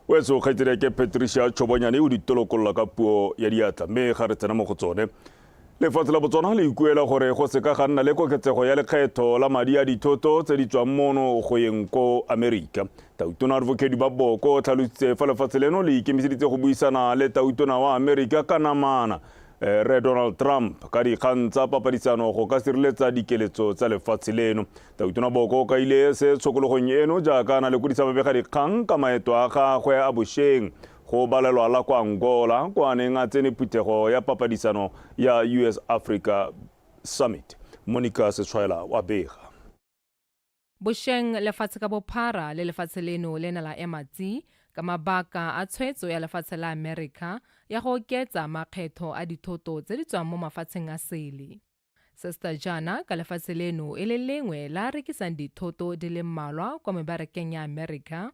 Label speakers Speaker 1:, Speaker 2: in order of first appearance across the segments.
Speaker 1: weso khaitire ke Patricia Chobonyane o ditolokolla ka puo ya diatla me ga re tsena mo go tsone lefatshe la Botswana le ikuela gore go se ka ga nna le koketsego ya lekgetho la madi a dithoto tse di tswang mono go yeng ko America. Tautona Advocate ba Boko tlhalositse fa lefatshe leno le ikemiseditse go buisana le tautona wa America ka namana Re Donald Trump ka dikgang tsa papadisano go ka sireletsa dikeletso tsa lefatshe leno. Tautona Boko ka ile se tshokologong eno jaaka na le kudisa babega dikgang ka maeto a gagwe a bošeng go balelwa la kwa Angola kwa neng a tsene phuthego ya papadisano ya US Africa Summit. Monica Setshwaela wa bega.
Speaker 2: Bošeng lefatshe ka bophara le lefatshe leno le na la ematsi ka mabaka a tshwetso ya lefatshe la America ya go oketsa makgetho a dithoto tse di tswang mo mafatsheng a sele. Sister Jana ka lefatshe leno e le lengwe la rekisang dithoto di le mmalwa kwa mebarekeng ya America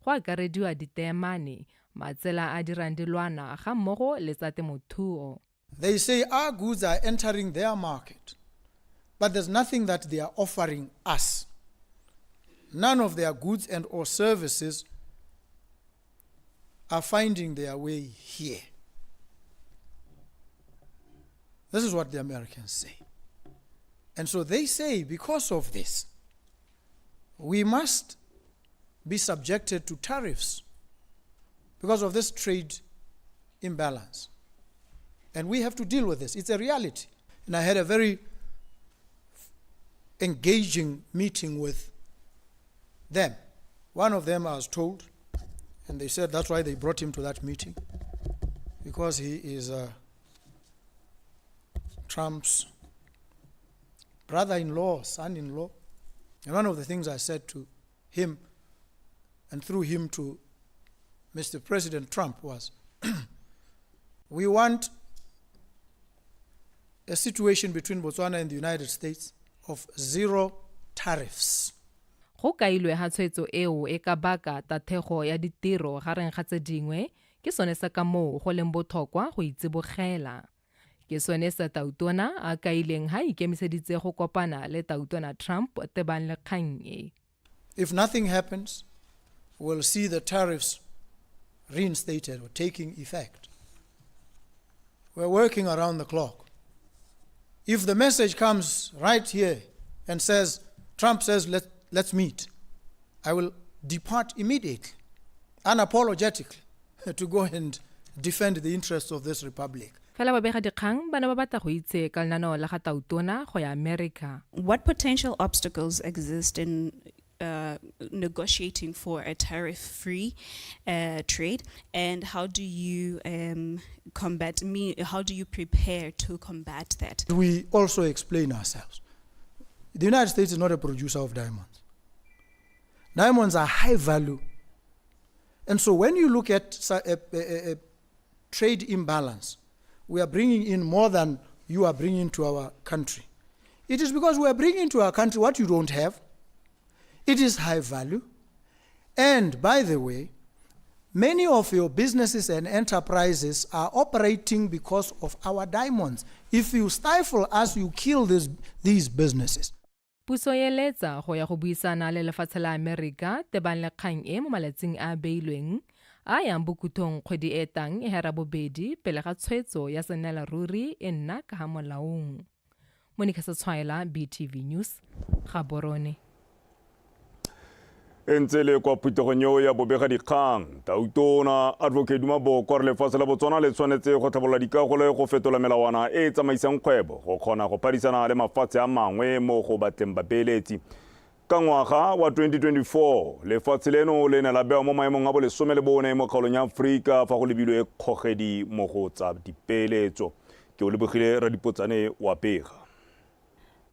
Speaker 2: go akarediwa ditemane matsela a dirang dilwana ga mmogo le tsa temothuo.
Speaker 3: They say our goods are entering their market, but there's nothing that they are offering us. None of their goods and or services are finding their way here. This is what the Americans say. And so they say, because of this, we must be subjected to tariffs because of this trade imbalance. And we have to deal with this. It's a reality. And I had a very engaging meeting with them. One of them I was told, and they said that's why they brought him to that meeting, because he is Trump's brother-in-law, son-in-law. And one of the things I said to him, and through him to Mr. President Trump, was we want a situation between Botswana and the United States of zero tariffs.
Speaker 2: Go kailwe ha tshwetso eo e ka baka tathego ya ditiro gareng ga tse dingwe ke sone sa ka moo go leng botlhokwa go itsebogela. Ke sone sa tautona a kaileng ha ikemiseditse go kopana le tautona Trump tebang le kgang e.
Speaker 3: If nothing happens, we'll see the tariffs reinstated or taking effect. We're working around the clock. If the message comes right here and says, Trump says, let's meet, I will depart immediately, unapologetically, to go and defend the interests of this republic.
Speaker 2: Fela babega dikgang bana ba batla go itse ka lenaneo la ga tautona go ya America.
Speaker 4: What potential obstacles exist in negotiating for a tariff-free trade, and how do you how do you prepare to combat that?
Speaker 3: We also explain ourselves. The United States is not a producer of diamonds. Diamonds are high value. And so when you look at a trade imbalance, we are bringing in more than you are bringing to our country. It is because we are bringing to our country what you don't have. It is high value. And by the way, many of your businesses and enterprises are operating because of our diamonds. If you stifle us, you kill these businesses.
Speaker 2: Puso e letsa go ya go buisana le lefatshe la America tebang le kgang e mo malatsing a beilweng a yang bokuthong kgwedi e tang e hera bobedi pele ga tshwetso ya senela ruri e nna ka ha molaong. Monica Setshwaela, BTV News, Gaborone.
Speaker 1: Entsele kwa phuthegong ya bobega dikgang tautona Advocate Maboko re lefatshe la Botswana le tshwanetse go tlhabolola dikagolo go fetola melawana e tsamaisang kgwebo go kgona go padisana le mafatshe a mangwe mo go batleng babeeletsi. Ka ngwaga wa 2024 lefatshe leno le ne la bewa mo maemong a bo 14 mo kgaolong ya Afrika fa go lebilwe kgogedi mo go tsa dipeeletso. Ke o lebogile Radipotsane wa pega.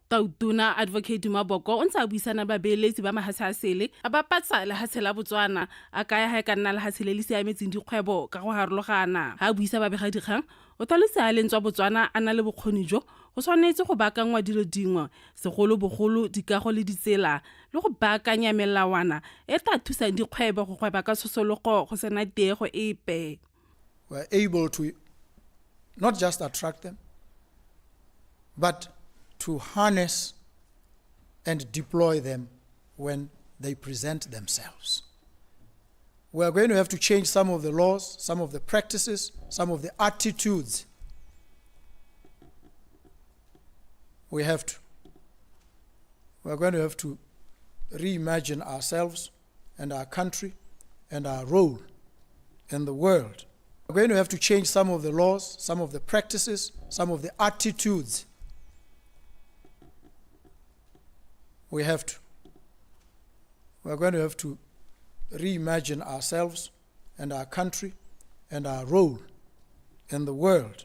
Speaker 5: Tautona Advocate Maboko o ntse a buisana babeeletsi ba mahase a sele a bapatsa lehatshe la Botswana a kaya ha e ka nna lehatshe le le siametseng dikgwebo ka go harologana. Ha buisa babega dikgang o tlhalosa le ntswa Botswana a na le bokgoni jo go tshwanetse go baakangwa dilo dingwe segolo bogolo dikago le ditsela le go baakanya melawana e tla thusang dikgwebo go gweba ka tsosologo go sena tiego epe.
Speaker 3: We're able to not just attract them, but to harness and deploy them when they present themselves. We are going to have to change some of the laws, some of the practices, some of the attitudes. We have to. We are going to have to reimagine ourselves and our country and our role in the world. We're going to have to change some of the laws, some of the practices, some of the attitudes. We have to. We're going to have to reimagine ourselves and our country and our role in the world.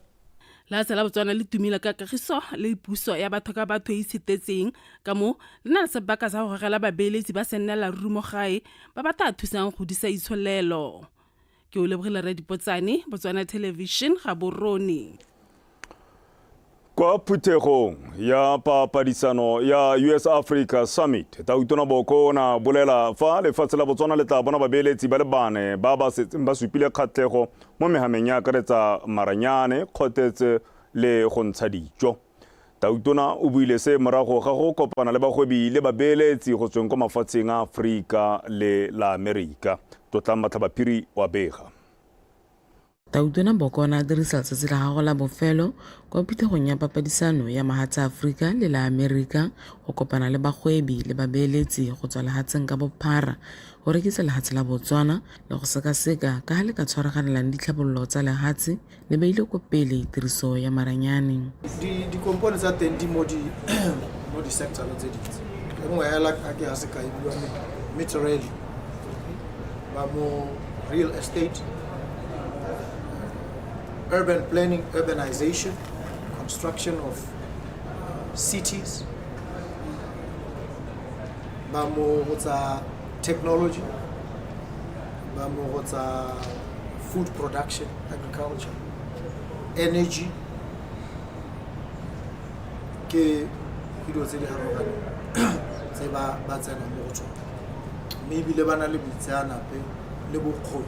Speaker 5: La tsela Botswana le tumile ka kagiso le puso ya batho ka batho e sitetseng ka mo le na le sebaka sa go gela babeeletsi ba sennela rumo gae ba ba ta thusang go disa itsholelo. Ke o lebogela re dipotsane Botswana Television ga borone.
Speaker 1: Kwa phuthegong ya papadisano ya US Africa Summit Tautona Boko na bolela fa lefatshe la Botswana le tla bona babeeletsi ba le bane ba ba setseng ba supile kgatlhego mo mehameng ya akaretsa maranyane kgotetse le go ntsha dijo. Tautona o buile se morago ga go kopana le bagwebi le babeeletsi go tsweng kwa mafatsheng a Afrika le la Amerika. Totla Mathabaphiri wa bega.
Speaker 6: Tautona Boko na dirisa letsatsi la gagwe la bofelo kwa phuthegong ya papadisano ya mahatsi a Afrika le la Amerika go kopana le bagwebi le babeeletsi go tswa lehatsheng ka bophara go rekisa lehatsi la Botswana le go sekaseka ka ga le ka tshwaraganelang ditlhabololo tsa lehatsi le beile ko pele tiriso ya maranyane.
Speaker 3: Di components tsa teng di mo di sector tse dintsi. E nngwe ya la ka ke a se ka e bua material ba mo real estate, urban planning, urbanization, construction of cities, technology, food production, agriculture, energy, ke dilo tse di harogane tse ba tsena mo go tsona. Maybe le bana le bitsanape le bokgoni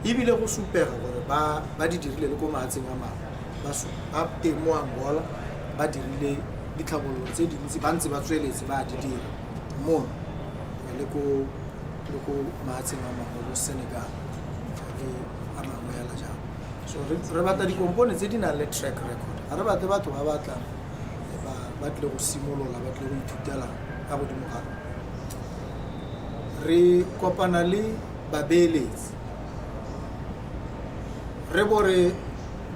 Speaker 3: ebile go supega gore ba di dirile le ko mahatseng a mangwe ba teng mo Angola ba dirile ditlhabololo tse dintsi ba ntse ba tsweletse ba di dira mo le ko mahatseng a mangwe go Senegal le a mangwe ya la jang. So re batla di components tse di nang le track record. A re batle batho ba batlang ba tle go simolola ba tle go ithutela ka godimo ga re kopana le babeeletsi re bore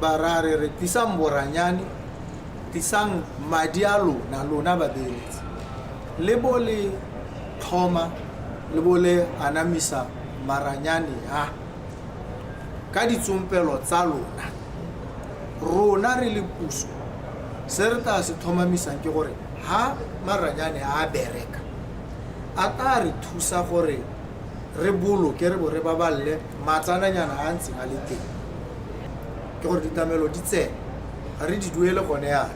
Speaker 3: barare re tisang boranyane tisang madi a lona babeeletsi le bole thoma le bole anamisa maranyane ha ka ditsompelo tsa lona rona re le puso se re ta se thomamisang ke gore ha maranyane a bereka a ta re thusa gore re boloke re bore ba balle matsananyana a ntseng a le teng ke gore ditamelo di tsena re di duele gone ya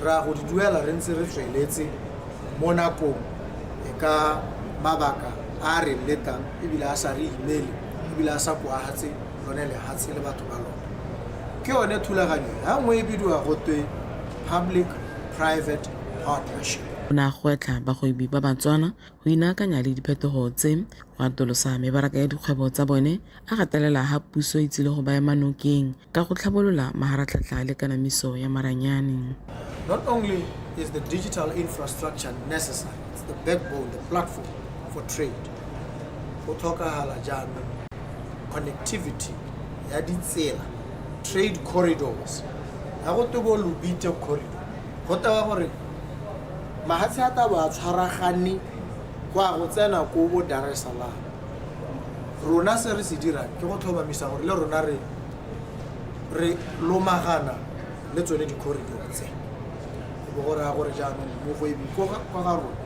Speaker 3: ra go di duela re ntse re tsweletse mo nakong ka mabaka a re letang ebile a sa re email ebile a sa kwahatse lone le hatse le batho ba lona ke yone thulaganyo ha ngwe e bidiwa go twe public private partnership.
Speaker 6: Na gwetla bagwebi ba Batswana go inaakanya le diphetogo tse go atolosa mebaraka ya dikgwebo tsa bone a gatelela ha puso e tsile go baya manokeng ka go tlhabolola maharatlhatlha le kanamiso ya maranyane.
Speaker 3: Not only is the digital infrastructure necessary, it's the backbone, the platform for trade. Go tlhokagala jaanong connectivity ya ditsela, trade corridors. Ha go tebo Lubito corridor. Go tawa gore mahatsi a ta ba tshwaragane kwa go tsena ko bo Dar es Salaam. Rona se re se dira ke go tlhomamisa gore le rona re lomagana le tsone di corridor tse. Go gora gore jaanong mo go ebi go ga rona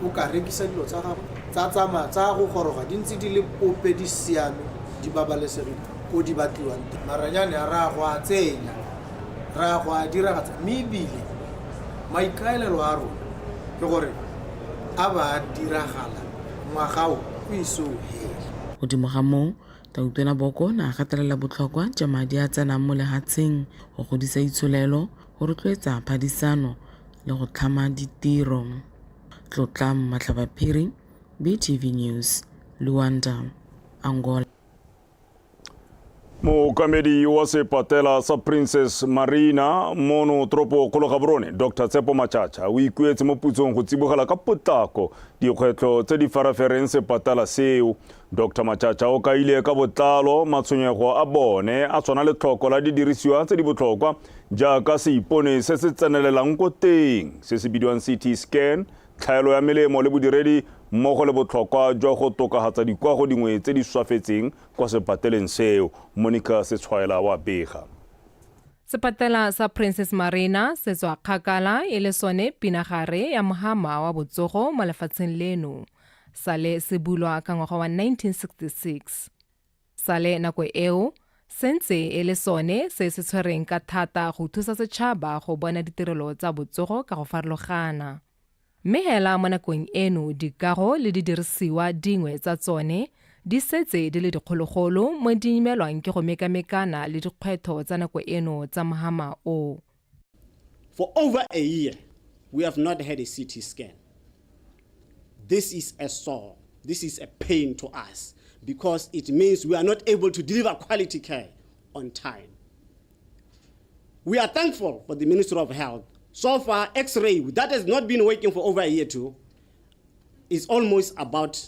Speaker 3: o ka rekisa dilo tsa gago tsa tsama tsa go goroga dintsi di le pope di siame di babalesegile ko di batliwang maranyane a ra go a tsenya ra go a diragatsa mebile maikaelelo a rona ke gore a ba diragala ngwagao o iso hela.
Speaker 6: Godimo ga moo Tautona Boko na gatelela botlhokwa jwa madi a tsenang mo lehatsheng go godisa itsholelo go rotloetsa phadisano le go tlhama ditiro. Tlotla Matlabaphiri, BTV News, Luanda. Angola.
Speaker 1: Mookamedi wa sepatela sa Princess Marina mono tropo kgolo Gaborone Dr. Tsepo Matjatja o ikuetse mo putsong go tsibogela ka potlako dikgwetlho tse di farafereng sepatela seo. Dr. Matjatja o kaile ka botlalo matshwenyego a bone a tshwana le tlhoko la didirisiwa tse di botlhokwa jaaka se ipone se se tsenelelang ko teng se se bidiwang CT scan, tlhaelo ya melemo le bodiredi mmogo le botlhokwa jwa go tokagatsa dikwago dingwe tse di swafetseng kwa sepateleng seo. Monica Setshwaela wa bega.
Speaker 2: Sepatela sa Princess Marina se tswa kgakala e le sone pinagare ya mohama wa botsogo mo lefatsheng leno. Sale se bulwa ka ngwaga wa 1966. Sale nako eo sentse e le sone se se tshwereng ka thata go thusa setšhaba go bona ditirelo tsa botsogo ka go farologana. Mme hela mo nakong eno dikago le didirisiwa dingwe tsa tsone di setse di le dikgologolo mo di imelwang ke go mekamekana le dikgwetho tsa nako eno tsa mohama o.
Speaker 7: For over a year, we have not had a CT scan. This is a sore. This is a pain to us because it means we are not able to deliver quality care on time. We are thankful for the Ministry of Health. So far, X-ray, that has not been working for over a year too, is almost about,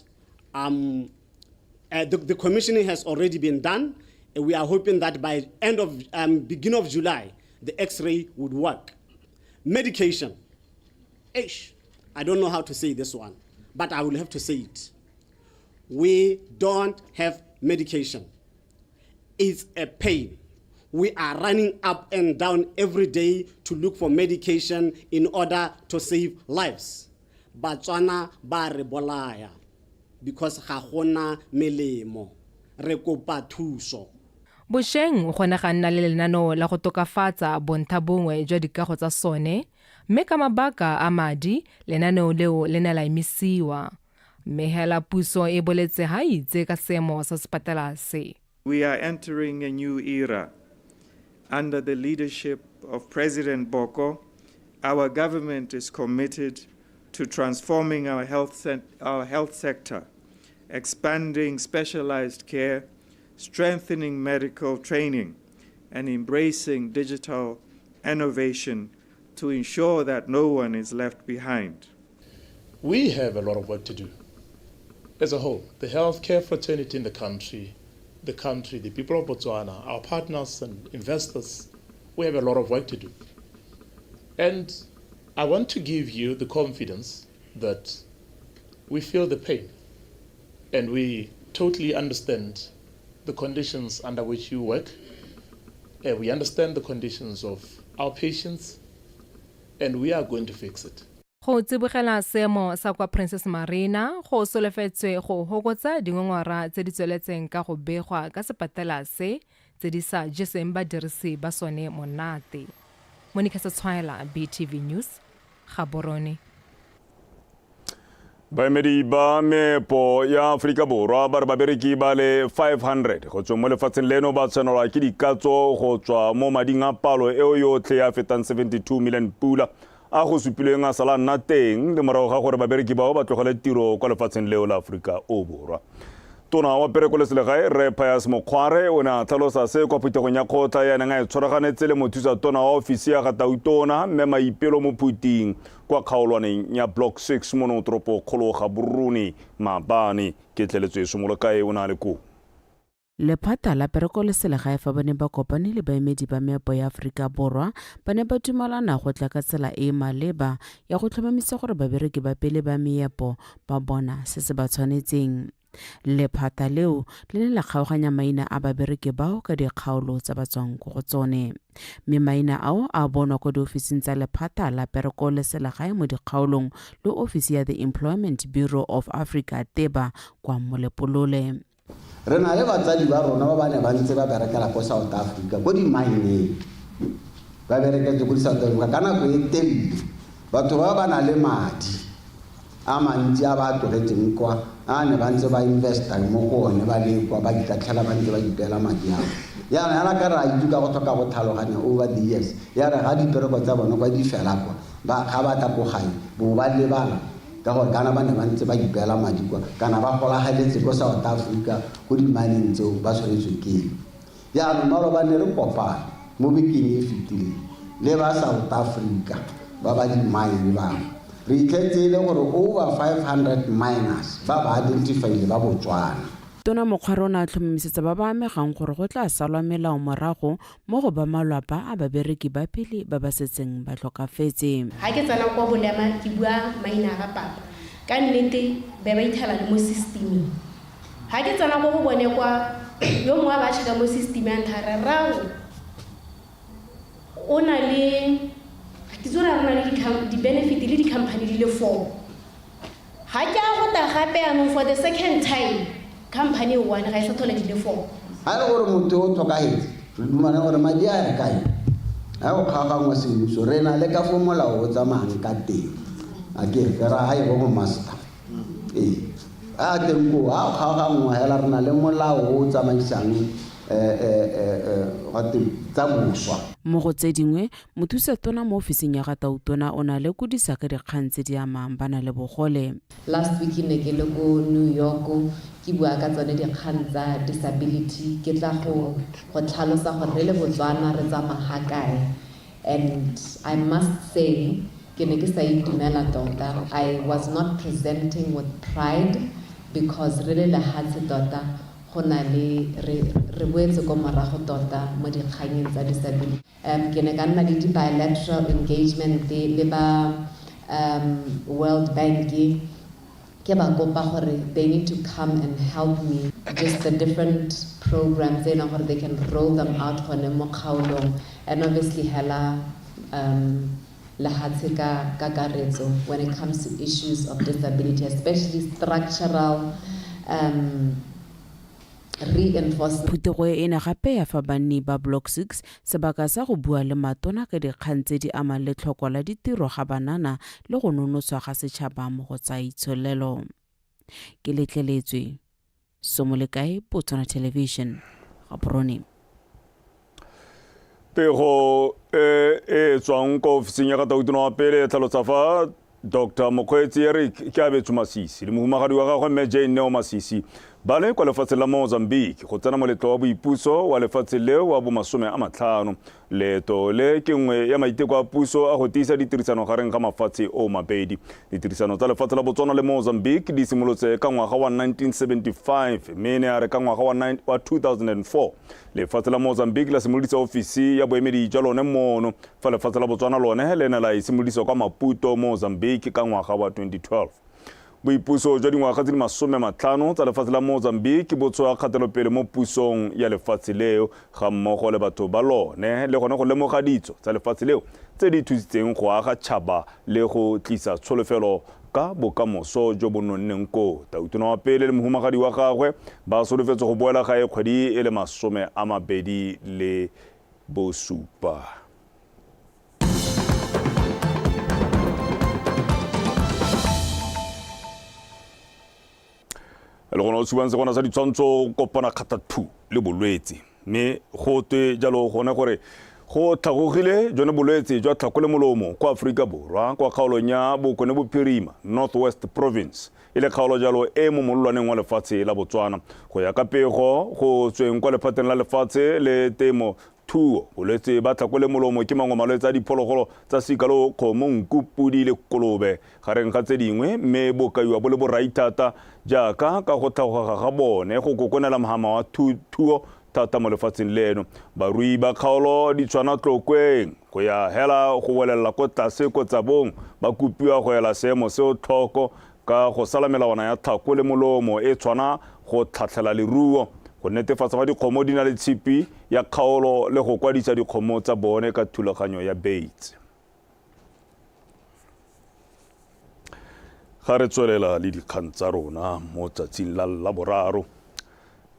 Speaker 7: the commissioning has already been done. And we are hoping that by end of, beginning of July, the X-ray would work. Medication. I don't know how to say this one, but I will have to say it. We don't have medication. It's a pain. We are running up and down every day to look for medication in order to save lives. Batswana ba re bolaya because ga gona melemo. Re kopa thuso.
Speaker 2: Bosheng o gona ga nna le lenaneo la go tokafatsa bontlha bongwe jwa dikago tsa sone, mme ka mabaka a madi lenaneo leo le ne la emisiwa. Mme hela puso e boletse ha itse ka seemo sa sepatela se.
Speaker 8: We are entering a new era. Under the leadership of President Boko, our government is committed to transforming our health sector, expanding specialized care, strengthening medical training, and embracing digital innovation to ensure that no one is left behind.
Speaker 9: We have a lot of work to do. As a whole, the healthcare fraternity in the country, the people of Botswana, our partners and investors, we have a lot of work to do. And I want to give you the confidence that we feel the pain and we totally understand the conditions under which you work. And we understand the conditions of our patients and we are going to fix it.
Speaker 2: Go tsibogela seemo sa kwa Princess Marina go solofetswe go hokotsa dingongora tse di tsweletseng ka go begwa ka sepatela se tse di sa jeseng badirisi ba sone monate. Monica Setshwaela, BTV News, Gaborone.
Speaker 1: Baemedi ba meepo ya Afrika Borwa ba re babereki ba le 500 go tswa mo lefatsheng leno ba tshwanelwa ke dikatso go tswa mo mading a palo eo yotlhe ya fetang 72 million pula a go supilweng a sala nna teng le morago ga gore babereki bao ba tlogele tiro kwa lefatsheng leo la Afrika Borwa. Tona wa Perekoleselegae Re Pius Mokgware o ne a tlhalosa se kwa phuthegong ya kgotla ya neng a e tshwaraganetse le mothusa tona wa ofisi ya Gatautona mme maipelo mo phuting kwa kgaolwaneng ya Block 6 mono tropo kgolo Gaborone maabane ke tleletswe somolo kae o na le ko.
Speaker 6: Lephata la Perekoleselegae fa ba ne ba kopane le baemedi ba meepo ya Afrika Borwa ba ne ba dumelana go tla ka tsela e maleba ya go tlhomamisa gore babereki ba pele ba meepo ba bona se se ba tshwanetseng. Lephata leo le ne la kgaoganya maina a babereki bao ka dikgaolo tsa batswang go go tsone. Mme maina ao a bonwa kwa diofising tsa lephata la Perekoleselegae mo dikgaolong le ofisi ya the Employment Bureau of Africa TEBA kwa Molepolole.
Speaker 10: Re na le batsadi ba rona ba bane ba ntse ba berekela ko South Africa ko di mine ba bereketse ko South Africa kana go etelle batho ba ba na le madi a mantsi a ba tlogetseng kwa a ne ba ntse ba investa mo go one ba le kwa ba ditlatlhela ba ntse ba ditela madi ao ya na ka ra itse ka go tlhoka go tlhaloganya over the years ya re ga dipereko tsa bona kwa di fela kwa ba ga ba ta go gae bo ba le bana ka gore kana ba ne ba ntse ba ipela madi kwa kana ba golagaletse ko South Africa go di mining tseo ba tshwaretswe ke ya no ba ne re kopana mo bekeng e fetile le ba South Africa ba ba di mine ba re itlhetsele gore over 500 miners ba ba identified ba Botswana.
Speaker 6: Tona Mokgwarona a tlhomamisetsa ba ba amegang gore go tla salwa melao morago mo go ba malwapa a babereki ba pele ba ba setseng ba tlhokafetse.
Speaker 11: Ha ke tsena kwa Bolema ke bua maina ga papa ka nnete be ba ithala le mo systeming. Ha ke tsena go bone kwa yo mongwe ba tshika mo system ya nthara rao o na le ke tsona rena le di benefit le di company di le 4. Ha ke a go ta gape ano for the second time company one ga isa thola di le 4.
Speaker 10: Ha re gore motho o tlhokahetse re dumana gore madi a re kae ha o kgagangwa semmuso re na le ka fo molao o tsamayang ka teng a ke re ra ha e go master a teng go a kgagangwa hela re na le molao o tsamaisang tsa boswa.
Speaker 6: Mo go tse dingwe mothusa tona mo ofising ya ga Tautona o na le kudisa ka dikgang tse di amang bana le bogole.
Speaker 12: Last week ne ke le go New York ke bua ka tsone dikgang tsa disability ke tla go tlhalosa gore re le Botswana re tsamaya kae, and I must say ke ne ke sa itumela tota. I was not presenting with pride because re le lehatshe tota go na le re boetse ko morago tota mo dikganyeng tsa disability. Ke ne ka nna le bilateral engagement le ba World Bank ke ba kopa gore they need to come and help me just the different programs they know how they can roll them out gone mo kgaolong, and obviously hela lehatshe ka kakaretso when it comes to issues of disability, especially structural
Speaker 6: Phutego e ne gape ya fa banni ba Block 6 sebaka sa go bua le matona ka dikgang tse di amang le tlhoko la ditiro ga banana le go nonoswa ga setšhaba mo go tsa itsholelo. Ke letleletswe Somolekae, Botswana Television, Gaborone.
Speaker 1: Pego e tswang ko ofising ya ga Tautona wa pele tlhalosa fa Dr. Mokgweetsi Eric ke abetswe Masisi le mohumagadi wa gagwe Mme Jane Neo Masisi ba le kwa lefatshe la Mozambique go tsena moletlo wa boipuso wa lefatshe leo wa bo 50. Leto le ke nngwe ya maiteko a puso a go tiisa ditirisano gareng ga mafatshe o mabedi. Ditirisano tsa lefatshe la Botswana le Mozambique di simolotse ka ngwaga wa 1975 mme ne a re ka ngwaga wa 2004. Lefatshe la Mozambique la simolodisa ofisi ya boemedi jwa lone mono fa lefatshe la Botswana lone le ne la isimolodisa kwa Maputo, Mozambique ka ngwaga wa 2012. Boipuso jwa dingwaga tse di 50 tsa lefatshe la Mozambique bo tswa kgatelopele mo pusong ya lefatshe leo ga mmogo le batho ba lone le gone go lemoga ditso tsa lefatshe leo tse di thusitseng go aga tšhaba le go tlisa tsholofelo ka bokamoso jo bo nonneng ko. Tautona wa pele le mohumagadi wa gagwe ba solofetse go boela gae kgwedi e le 27. Le gona o subantse gona sa ditshwantsho kopana kgatathu le bolwetse mme go twe jalo gone gore go tlhagogile jone bolwetse jwa tlhako le molomo kwa Aforika Borwa kwa kgaolong ya Bokone Bophirima, North West Province ile kgaolo jalo e mo mololwaneng wa lefatshe la Botswana go ya ka pego go tsweng kwa lephateng la lefatshe le temo thuo. Bolwetse ba tlhako le molomo ke mangwe malwetse a diphologolo tsa sikalo, kgomo, nku, pudi le kolobe gareng ga tse dingwe mme bo kaiwa bo le borai thata jaaka ka go tlhagoga ga bone go kokonela mahama wa thuo thata mo lefatsheng leno. Barui ba kgaolo di tshwana tlokweng go ya hela go welela ko tlase ko tsabong ba kupiwa go ela seemo seo tlhoko ka go sala melawana ya tlhako le molomo e tshwana go tlhatlhela leruo, go netefatsa fa dikgomo di na le tshipi ya kgaolo le go kwadisa dikgomo tsa bone ka thulaganyo ya Bates. Ga re tswelela le dikgang tsa rona mo tsatsing la Laboraro,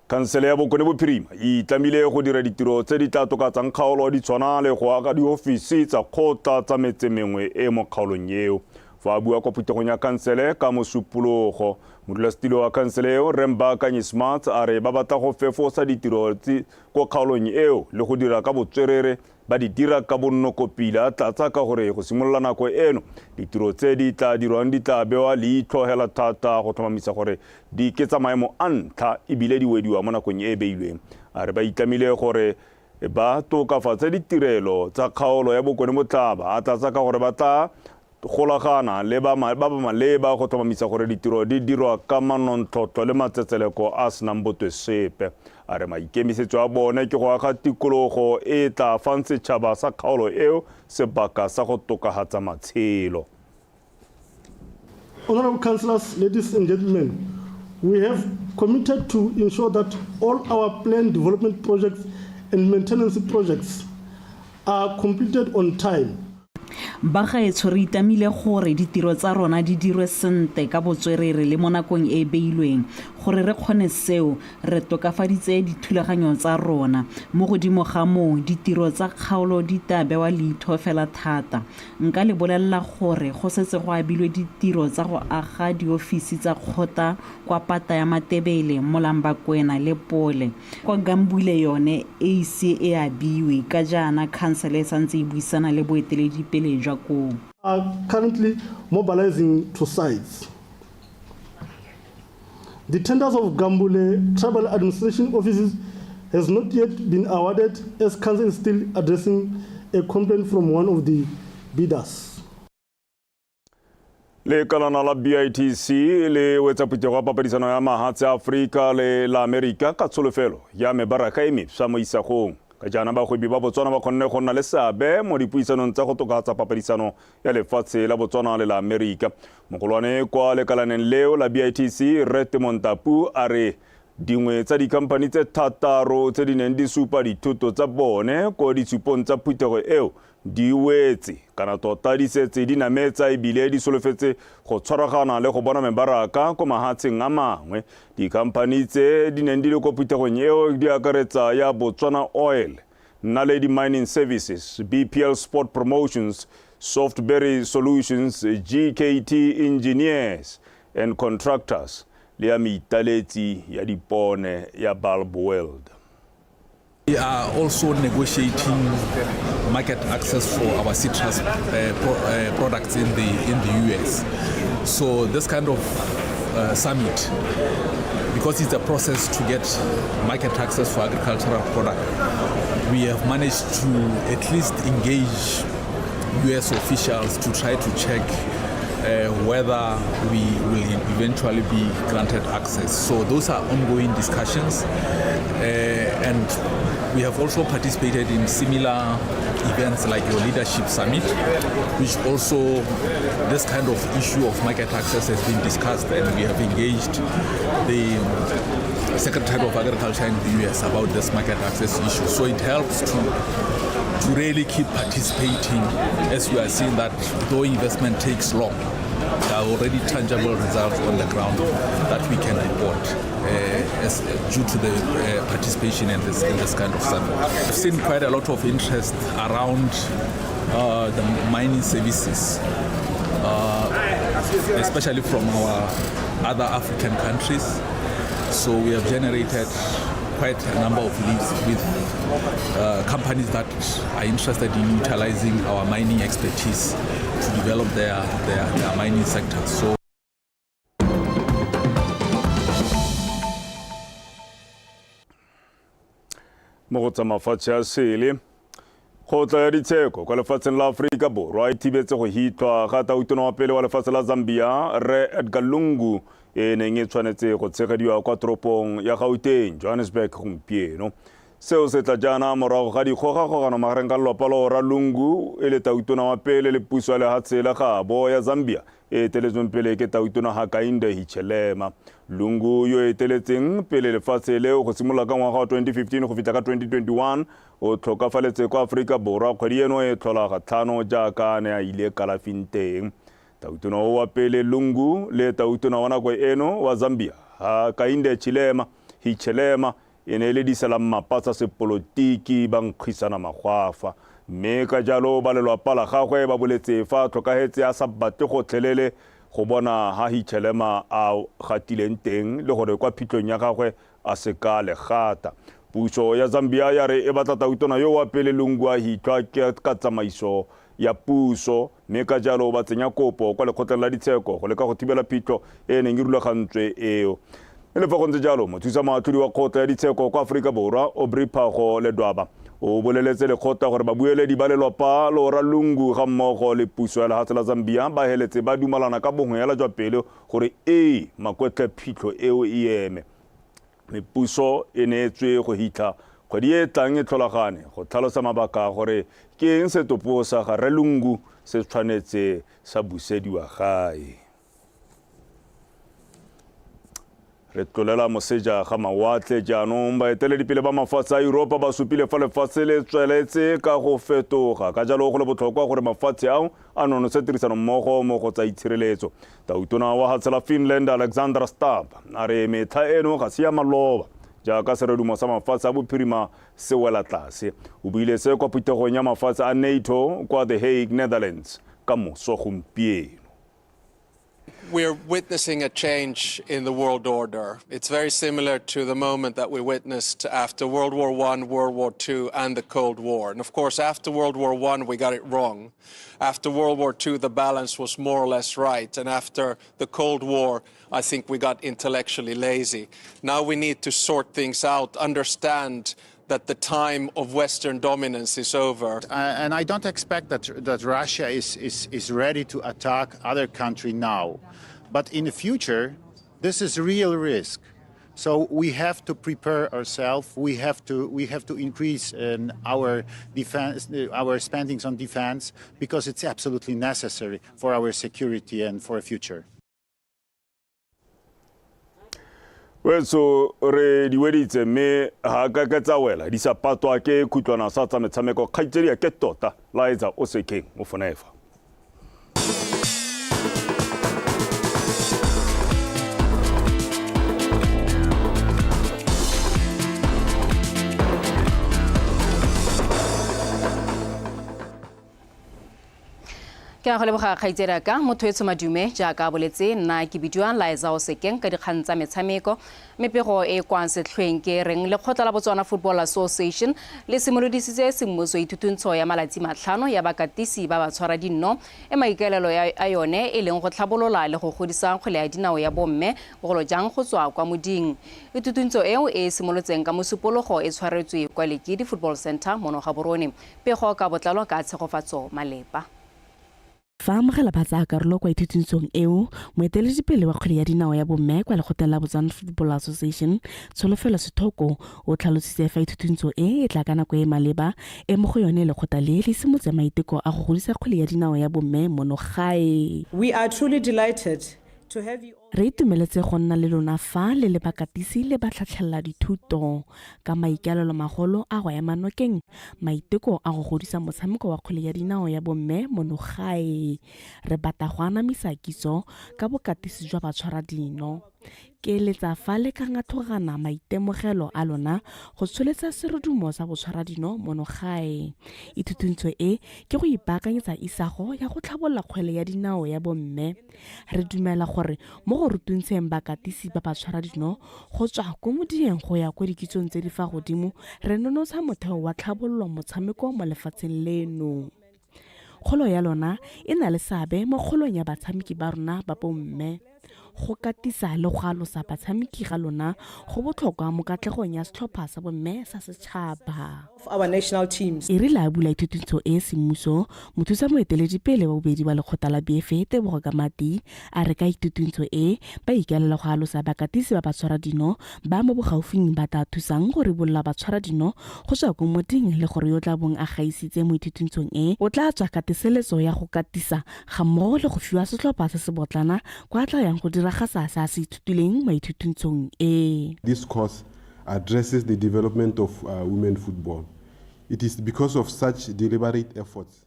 Speaker 1: Kansele ya Bokone Bophirima e itlamile go dira ditiro tse di tla tokatsang kgaolo di tshwana le go aga diofisi tsa kgotla tsa metse mengwe e mo kgaolong eo. Fa bua kwa phuthegong ya kansele ka mosupologo, modulasetilo wa kansele eo Rembakanye Smart a re ba batla go fefosa ditiro tse ko kgaolong eo le go dira ka botswerere ba di dira ka bonnokopila a tlatsa ka gore go simolola nako eno ditiro tse di tla dirwang di tla bewa leitlho hela thata go tlhomamisa gore di ke tsa maemo a ntlha ebile di wediwa mo nakong e beilweng a re ba itlamile gore ba tokafatsa ditirelo tsa kgaolo ya bokone motlhaba a tlatsa ka gore ba tla golagana le ba maleba go tlhomamisa gore ditiro di dirwa ka manontlhotlho le matsetseleko a senang botwe sepe a re maikemisetso a bone ke go aga tikologo e tla fang setšhaba sa kgaolo eo sebaka sa go tokagatsa matshelo.
Speaker 13: Honorable councillors, ladies and gentlemen, we have committed to ensure that all our planned development projects and maintenance projects are completed on time.
Speaker 14: Ba gaetsho re itamile gore ditiro tsa rona di dirwe sente ka botswerere le mo nakong e beilweng gore re kgone seo re tokafaditse dithulaganyo tsa rona mo godimo ga moo ditiro tsa kgaolo di tla bewa leitho fela thata nka le bolelela gore go setse go abilwe ditiro tsa go aga diofisi tsa kgota kwa pata ya Matebele mo Lambakwena le Pole kwa Gambule yone e ise e abiwe ka jana council e santse e buisana le boeteledipele jwa koo
Speaker 13: are currently mobilizing to sites. The tenders of Gambule tribal administration offices has not yet been awarded as council is still addressing a complaint from one of the bidders.
Speaker 1: Le kalana la BITC le wetsaputego wa papadisano ya mahatse a Afrika le la Amerika ka tsholofelo ya mebaraka e mepšwa mo isagong ka jana bagwebi ba Botswana ba kgonne go nna le seabe mo dipuisanong tsa go tokafatsa papadisano ya lefatshe la Botswana le la Amerika mogolwane kwa lekalaneng leo la BITC Rete Montapu a re dingwe tsa dikhamphani tse thataro tse di neng di supa dithoto tsa bone ko ditshupong tsa phuthego eo di wetse kana tota di setse di nametsa ebile di solofetse go tshwaragana le go bona mebaraka ko mahatsheng a mangwe dikhamphani tse di neng di le ko phuthegong eo di akaretsa ya Botswana Oil, Naledi Mining Services, BPL Sport Promotions, Softberry Solutions, GKT Engineers and Contractors le ya meitaletsi ya dipone ya Bulb World.
Speaker 15: We are also negotiating market access for our citrus products in the US. So this kind of summit, because it's a process to get market access for agricultural product, we have managed to at least engage US officials to try to check whether we will eventually be granted access. So those are ongoing discussions, and we have also participated in similar events like your Leadership Summit, which also this kind of issue of market access has been discussed, and we have engaged the Secretary of Agriculture in the US about this market access issue. So it helps to really keep participating, as we are seeing that though investment takes long, there are already tangible results on the ground that we can report due to the participation in this kind of summit. I've seen quite a lot of interest around the mining services, especially from our other African countries. So we have generated quite a number of leads with companies that are interested in utilizing our mining expertise to develop their mining sector. So
Speaker 1: mogotsa mafatshe a sele go tla ya ditsheko kwa lefatsheng la Aforika Borwa e thibetse go hitlhwa ga tautona wa pele wa lefatshe la Zambia Re Edgar Lungu e neng e tshwanetse go tshegediwa kwa toropong ya Gauteng Johannesburg gompieno seo se tla jana morago ga dikgogakgogano magareng ka lelapa la Ra Lungu e le tautona wa pele le puso ya lehatshe la gabo ya Zambia e teletsweng pele ke tautona Hakainde Hichilema. Lungu yo e teletseng pele lefatshe leo go simolola ka ngwaga wa 2015 go feta ka 2021 o tlhokafaletse kwa Aforika Borwa kgwedi eno e tlhola gatlhano jaaka ne a ile kalafing teng. Tautona wa pele Lungu le tautona wa nako eno wa Zambia Hakainde Hichilema e ne le disela mmapatsa sepolotiki ba nkgisana magwafa mme ka jalo ba lelapa la gagwe ba boletse fa tlhokagetse a sa batle go tlhelele go bona ha Hichilema a gatileng teng le gore kwa phitlong ya gagwe a se ka legata puso ya Zambia ya re e batla tautona yo wa pele Lungu a hitwa ka tsamaiso ya puso mme ka jalo ba tsenya kopo kwa lekgotleng la ditsheko go leka go thibela phitlho e neng e rulagantswe eo. Le fa go ntse jalo mothusa maatlhodi wa kgotla ya ditsheko kwa Aforika Borwa Aubrey Phago Ledwaba o boleletse lekgotla gore babueledi ba lelapa Laura Lungu ga mmogo le puso ya lehatshe la Zambia ba heletse ba dumalana ka bongwela jwa pele gore makwetlhe phitlho eo e eme. Puso e neetswe go hitla kgwedi e tlang e tlholagane go tlhalosa mabaka gore ke eng setopo sa ga Rre Lungu se tshwanetse sa busediwa gae. Re tlolela moseja ga mawatle jaanong baeteledipele ba mafatshe a Europa ba supile fa lefatshe le tsweletse ka go fetoga ka jalo go le botlhokwa gore mafatshe ao a nonose tirisano mmogo mo go tsa itshireletso. Tautona wa hatshe la Finland Alexander Stubb a re metha eno ga se ya maloba jaaka seredumo sa mafatshe a bophirima se wela tlase. O buile se kwa phuthegong ya mafatshe a NATO kwa The Hague, Netherlands ka moso gompieno.
Speaker 16: We're witnessing a change in the world order. It's very similar to the moment that we witnessed after World War I, World War II, and the Cold War. And of course, after World War I, we got it wrong. After World War II, the balance was more or less right. And after the Cold War, I think we got intellectually lazy. Now we need to sort things out, understand that the time of Western dominance is over.
Speaker 17: And I don't expect that Russia is ready to attack other country now. But in the future, this is a real risk. So we have to prepare ourselves. We have to increase our defense, our spendings on defense, because it's absolutely necessary for our security and for a future.
Speaker 1: Well, so re diweditse mme ha ka ka tsa wela di sa patwa ke khutlwana sa tsa metshameko kgaitsedi ke tota laetsa o sekeng o fonefa.
Speaker 18: Ke a go leboga kgaitsedi ka motho e tshomadume jaaka boletse nna ke bidiwang Liza o sekeng ka dikgang tsa metshameko mepego e kwang setlhweng ke reng le kgotla la Botswana Football Association le simolodisitse semmuso itutuntsho ya malatsi matlhano ya bakatisi ba ba tshwara dinno e maikaelelo a yone e leng go tlhabolola le go godisa kgwele ya dinao ya bomme bogolo jang go tswa kwa moding. Itutuntsho eo e simolotseng ka mosupologo e tshwaretswe kwa Lekidi Football Center mono Gaborone pego ka botlalo ka tshegofatso malepa.
Speaker 19: Fa amogela ba tsaya karolo kwa itutuntsong eo moeteledipele wa kgwele ya dinao ya bomme kwa lekgotleng la Botswana Football Association Tsholofelo Sethoko o tlhalositse fa itutuntsho e tla ka nako e maleba e mo go yone lekgotla le simotse maiteko a go godisa kgwele ya dinao ya bomme mono gae.
Speaker 20: We are truly delighted to have you.
Speaker 19: Re itumeletse go nna le lona fa le bakatisi le ba tlhatlhella dithuto ka maikaelelo magolo a go ema nokeng maiteko a go godisa motshameko wa kgwele ya dinao ya bomme mono gae. Re batla go anamisa kitso ka bokatisi jwa batshwara dino ke letsa fa le ka ngathogana maitemogelo a lona go tsholetsa serodumo sa botshwara dino mono gae. Itutuntsho e ke go ipaakanyetsa isago ya go tlhabolola kgwele ya dinao ya bomme. Re dumela gore mo go rutuntseng bakatisi ba batshwara dino go tswa ko modieng go ya kwa dikitsong tse di fa godimo re nonotsha motheo wa tlhabololo motshameko mo lefatsheng leno. Kgolo ya lona e na le seabe mo kgolong ya batshameki ba rona ba bomme. Go katisa le go alosa batshameki ga lona go botlhokwa mo katlegong ya setlhopha sa bomme sa setšhaba.
Speaker 20: Our national teams.
Speaker 19: E rile a bula itutuntsho e semmuso mothusa moeteledipele wa bobedi wa lekgotla la BFA Tebogo Kamati a re ka itutuntsho e ba ikaelela go alosa bakatisi ba batshwara dino ba mo bogaufing ba tla thusang gore bolla batshwara dino go tswa ko moding le gore yo tla bong a gaisitse mo itutuntsong e o tla tswa katiseletso ya go katisa ga mmogo le go fiwa setlhopha se se botlana kwa tla yang go diragasa sa se itutileng maitutuntsong e.
Speaker 21: This course addresses the development of women football. It is because of such deliberate efforts.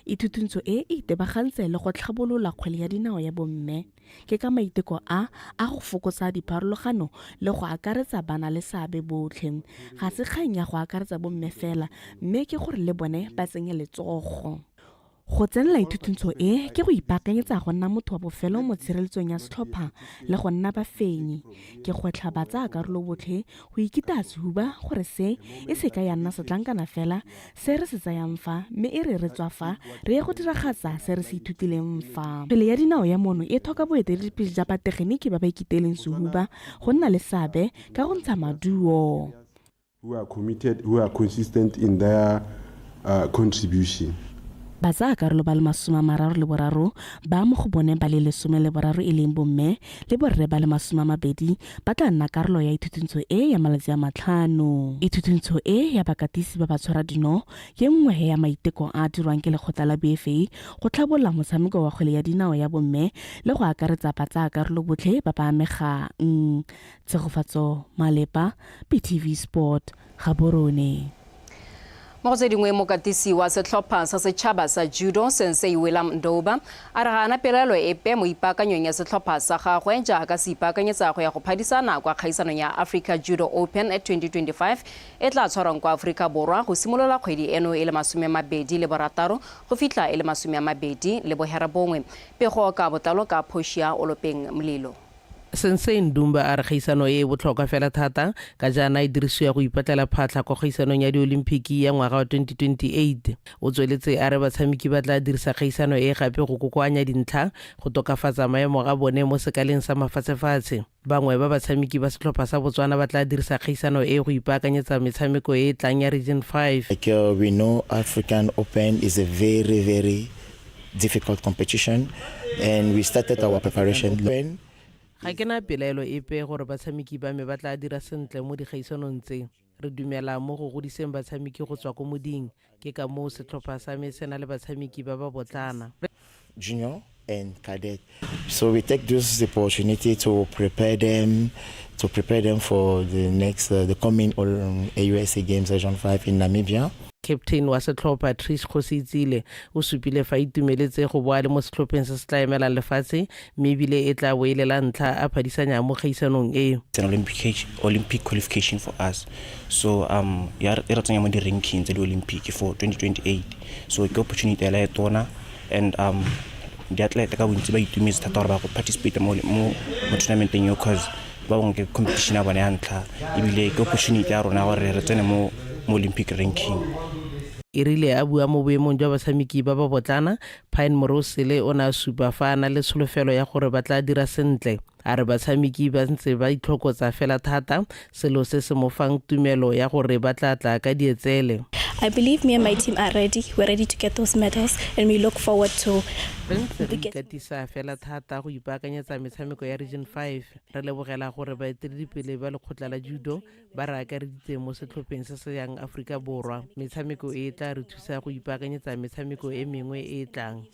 Speaker 19: Itutuntsho e itebagantse le go tlhabolola kgwele ya dinao ya bomme ke ka maiteko a go fokotsa dipharologano le go akaretsa bana le seabe botlhe. Ga se kgang ya go akaretsa bomme fela mme ke gore le bone ba tsenye letsogo. Go tsenela ithutintso e ke go ipaakanyetsa go nna motho wa bofelo mo tshireletsong ya setlhopha le go nna bafenyi. Ke gwetlha batsayakarolo botlhe go ikita sehuba gore se e se ka ya nna setlankana fela se re se tsayang fa mme e re tswa fa re ye go diragatsa se re se ithutileng fa. Kgwele ya dinao ya mono e tlhoka boeteledipele jwa bategeniki ba ba ikiteleng sehuba go nna le seabe ka go ntsha maduo.
Speaker 21: Who are committed, who are consistent in their contribution.
Speaker 19: Batsayakarolo ba le 33 ba mo go bone ba le 13 e leng bomme le borre ba le 20 ba tla nna karolo ya ithutintso e ya malatsi a 5. Ithutintso e ya bakatisi ba ba tshwara dino ke nngwe ya maiteko a dirwang ke lekgotla la BFA go tlhabolola motshameko wa kgwele ya dinao ya bomme le go akaretsa batsayakarolo botlhe ba ba amegang. Tshegofatso Malepa, PTV Sport, Gaborone.
Speaker 18: Mo go dingwe mokatisi wa setlhopha sa setšhaba sa judo Sensei William Ndoba a re ga ana pelelo epe mo ipaakanyong ya setlhopha sa gagwe jaaka se ipaakanyetsa go ya go phadisana kwa kgaisanong ya Africa Judo Open at 2025 e tla tshwarwang kwa Aforika Borwa go simolola kgwedi eno e le 26 go fitlha e le 21. Pego ka botlalo ka Portia Olopeng Mlilo.
Speaker 4: Sensei Ndumba a re kgaisano e botlhokwa fela thata ka jaana e dirisiwa go ipatlela phatlha kwa kgaisanong ya di-Olimpiki ya ngwaga wa 2028. O tsweletse a re batshameki ba tla dirisa kgaisano e gape go kokoanya dintlha go tokafatsa maemo a bone mo sekaleng sa mafatshefatshe. Bangwe ba batshameki ba setlhopha sa Botswana ba tla dirisa kgaisano e go ipaakanyetsa metshameko e tlang ya Region 5.
Speaker 22: We know African Open is a very, very difficult competition and we started our preparation.
Speaker 4: Ga ke na pelaelo epe gore batshameki ba me ba tla dira sentle mo dikgaisanong tse. Re dumela mo go godiseng batshameki go tswa ko moding ke ka moo setlhopha sa me se na le batshameki ba ba botlana.
Speaker 22: Junior and cadet. So we take this opportunity to prepare them for the coming USA Games Region 5 in Namibia.
Speaker 4: Captain wa setlhopha Trish Khositsile o supile fa itumeletse go boa le mo setlhopheng se se tla emelang lefatshe mme ebile e tla boelela ntlha a phadisanya mo kgaisanong e.
Speaker 23: It's an Olympic qualification for us. So ya re tsenya mo di-rankings tsa di-Olympic for 2028. So ke opportunity ya la tona and di-atlete ka bontsi ba itumetse thata gore ba go participate mo tournamenteng yo cause ba bongwe ke competition ya bone ya ntlha ebile ke opportunity ya rona gore re tsene mo Olympic ranking.
Speaker 4: Irile a bua mo boemong jwa batshameki ba ba botlana. Pine Morosele o na supa fa na le tsholofelo ya gore ba tla dira sentle. A re batshameki ba ntse ba itlhokotsa fela thata selo se se mo fang tumelo ya gore ba tla tla ka dietsele.
Speaker 24: I believe me and my team are ready. We're ready to get those medals and we look forward to
Speaker 4: katisa fela thata go ipaakanyetsa metshameko ya Region 5. Re lebogela gore baeteledipele ba lekgotla la judo ba re akareditse mo setlhopheng se se yang Aforika Borwa. Metshameko e tla re thusa go ipaakanyetsa metshameko e mengwe e tlang.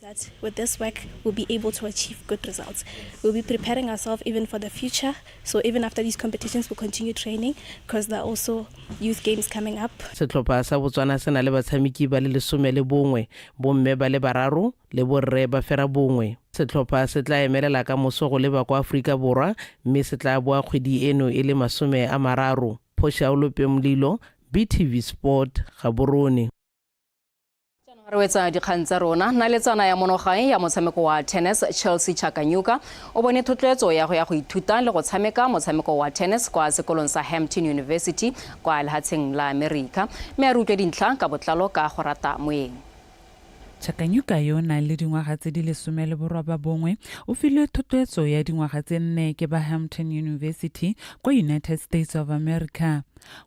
Speaker 24: With this work, we'll be able to achieve good results. We'll be preparing ourselves even for the future. So even after these competitions, we'll continue training because there are also youth games coming up.
Speaker 4: Setlhopha sa Botswana se na le batshameki ba le 11, bomme ba le 3 le borre ba fera bongwe. Setlhopha se tla emelela ka moso le ba kwa Aforika Borwa mme se tla boa kgwedi eno e le 30. Portia Olopeng Mlilo, BTV Sport, Gaborone.
Speaker 18: Re wetsa dikgang tsa rona naletsana ya monogae ya motshameko wa tennis Chelsea Chakanyuka o bone thotloetso ya go ithuta le go tshameka motshameko wa tennis kwa sekolong sa Hampton University kwa lehatsheng la America mme a rutwe dintlha ka botlalo ka go rata moeng.
Speaker 25: Chakanyuka yo na le dingwaga tse di 18 o filwe thotloetso ya dingwaga tse 4 ke ba Hampton University kwa United States of America.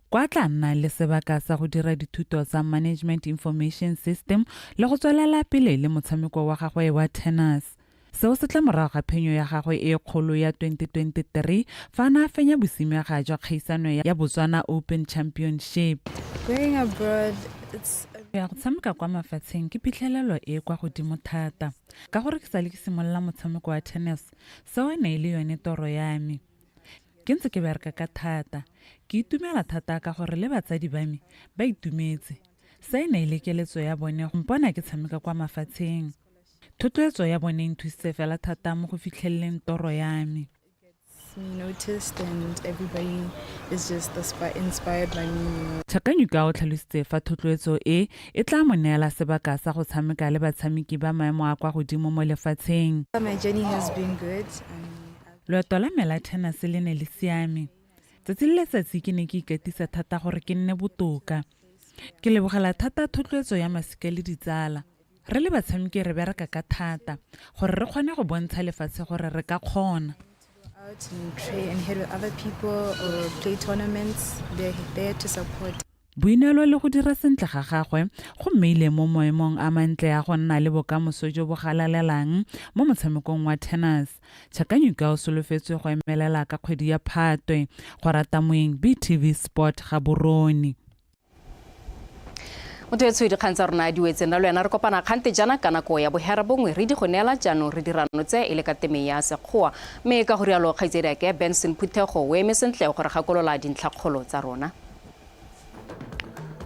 Speaker 25: Kwa tla nna le sebaka sa go dira dithuto tsa Management Information System le go tswelela pele le motshameko wa gagwe wa tennis. Seo se tla morago ga phenyo ya gagwe e kgolo ya 2023 fa na fenya bosimega jwa kgaisano ya Botswana Open Championship.
Speaker 26: Going abroad,
Speaker 25: ya go tshameka kwa mafatsheng ke phitlhelelo e kwa godimo thata ka gore ke sale ke simolola motshameko wa tennis seo ne le yone toro ya me. Ke ntse ke bereka ka thata ke itumela thata ka gore le batsadi ba me ba itumetse se ne le keletso ya bone go mpona ke tshameka kwa mafatsheng. Thotloetso ya bone nthusitse fela thata mo go fitlheleleng toro ya me.
Speaker 3: me noticed and everybody is just inspired by me.
Speaker 25: Chakanyuka o tlhalositse fa thotloetso e tla mo neela sebaka sa go tshameka le batshameki ba maemo a kwa godimo mo lefatsheng.
Speaker 3: My journey has been good.
Speaker 25: Loeto la me la tennis le ne le siame. Tsatsi le letsatsi ke ne ke ikatisa thata gore ke nne botoka. Ke lebogela thata thotloetso ya masika le ditsala. Re le batshameki re bereka ka thata gore re kgone go bontsha lefatshe gore re ka kgona.
Speaker 3: Out and train and head with other people or play tournaments, they're there to support.
Speaker 25: Boineelo le go dira sentle ga gagwe go mmeile mo moemong a mantle a go nna le bokamoso jo bo galalelang mo motshamekong wa tennis. Chakanyuka o solofetswe go emelela ka kgwedi ya Phatwe go rata moeng BTV Sport Gaborone.
Speaker 18: Motho tshwe dikgang tsa rona di wetse nna le wena re kopana kgante jana ka nako ya bohera bongwe re di go neela jaanong re dirano tse e le ka teme ya sekgowa mme ka go rialo kgaitsedi ke Benson Phuthego o eme sentle gore gakolola dintlhakgolo tsa rona.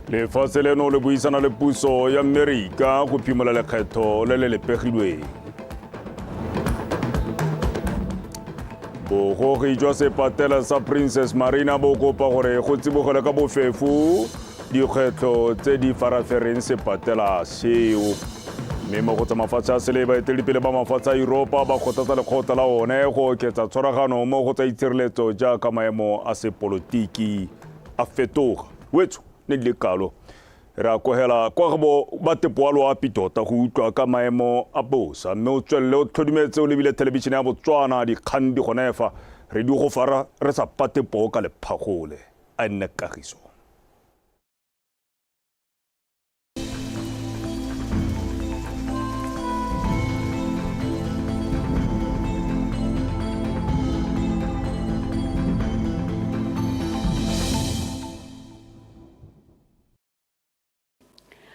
Speaker 1: Lefatshe leno le buisana le puso ya Amerika go phimola lekgetho le le lepegilweng. Bogogi jwa sepatela sa Princess Marina bo kopa gore go tsibogela ka bofefo dikgetho tse di farafereng sepatela seo. Mme mo go tsa mafatshe a sele baeteledipele ba mafatshe a Europa ba kgothatsa lekgotla la one go oketsa tshwaragano mo go tsa itshireletso jaaka maemo a sepolotiki a fetoga. Wetso ne le kalo re a kohela kwa go ba tepoalo a pitota go utlwa ka maemo a bosa mme o tswelle o tlhodimetse o lebile television ya Botswana dikgang di gonefa re di go fara re sa pate po ka lephagole a nne kagiso.